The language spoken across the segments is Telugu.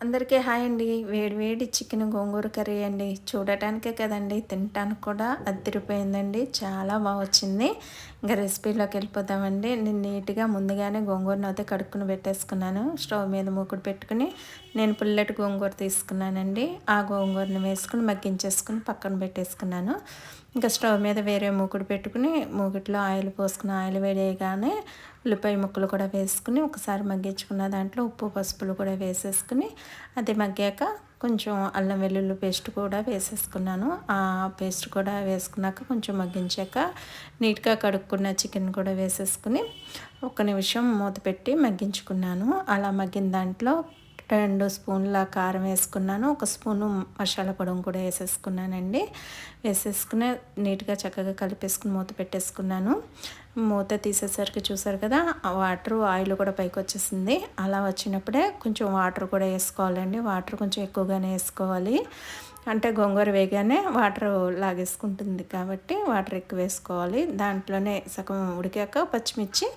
అందరికీ హాయ్ అండి. వేడి వేడి చికెన్ గోంగూర కర్రీ అండి. చూడటానికే కదండీ, తినటానికి కూడా అదిరిపోయిందండి. చాలా వచ్చింది. ఇంకా రెసిపీలోకి వెళ్ళిపోదామండి. నేను నీట్గా ముందుగానే గోంగూరను అయితే కడుక్కుని పెట్టేసుకున్నాను. స్టవ్ మీద మూకుడు పెట్టుకుని నేను పుల్లటి గోంగూర తీసుకున్నానండి. ఆ గోంగూరని వేసుకుని మగ్గించేసుకుని పక్కన పెట్టేసుకున్నాను. ఇంకా స్టవ్ మీద వేరే మూకుడు పెట్టుకుని మూకుట్లో ఆయిల్ పోసుకుని ఆయిల్ వేడేయగానే ఉల్లిపాయ ముక్కలు కూడా వేసుకుని ఒకసారి మగ్గించుకున్న దాంట్లో ఉప్పు పసుపులు కూడా వేసేసుకుని అది మగ్గాక కొంచెం అల్లం వెల్లుల్లి పేస్ట్ కూడా వేసేసుకున్నాను. ఆ పేస్ట్ కూడా వేసుకున్నాక కొంచెం మగ్గించాక నీట్గా కడుక్కున్న చికెన్ కూడా వేసేసుకుని ఒక నిమిషం మూత పెట్టి మగ్గించుకున్నాను. అలా మగ్గిన దాంట్లో 2 స్పూన్ల కారం వేసుకున్నాను. 1 స్పూను మసాలా పొడి కూడా వేసేసుకున్నానండి. వేసేసుకుని నీట్గా చక్కగా కలిపేసుకుని మూత పెట్టేసుకున్నాను. మూత తీసేసరికి చూసారు కదా, వాటర్ ఆయిల్ కూడా పైకి వచ్చేసింది. అలా వచ్చినప్పుడే కొంచెం వాటర్ కూడా వేసుకోవాలండి. వాటర్ కొంచెం ఎక్కువగానే వేసుకోవాలి. అంటే గోంగూర వేగానే వాటర్ లాగేసుకుంటుంది కాబట్టి వాటర్ ఎక్కువ వేసుకోవాలి. దాంట్లోనే సగం ఉడికాక పచ్చిమిర్చి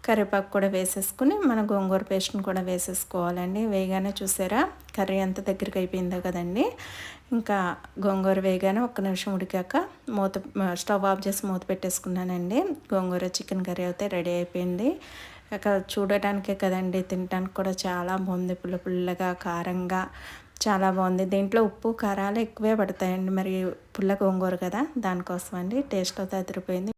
కరివేపాకు కూడా వేసేసుకుని మన గోంగూర పేస్ట్ని కూడా వేసేసుకోవాలండి. వేగానే చూసారా కర్రీ ఎంత దగ్గరికి అయిపోయిందో కదండి. ఇంకా గోంగూర వేగానే ఒక్క నిమిషం ఉడికాక స్టవ్ ఆఫ్ చేసి మూత పెట్టేసుకున్నానండి. గోంగూర చికెన్ కర్రీ అయితే రెడీ అయిపోయింది. ఇక చూడటానికే కదండి, తినడానికి కూడా చాలా బాగుంది. పుల్లగా కారంగా చాలా బాగుంది. దీంట్లో ఉప్పు కారాలు ఎక్కువే పడతాయండి. మరి పుల్ల గోంగూర కదా, దానికోసం అండి. టేస్ట్ అయితే అదిరిపోయింది.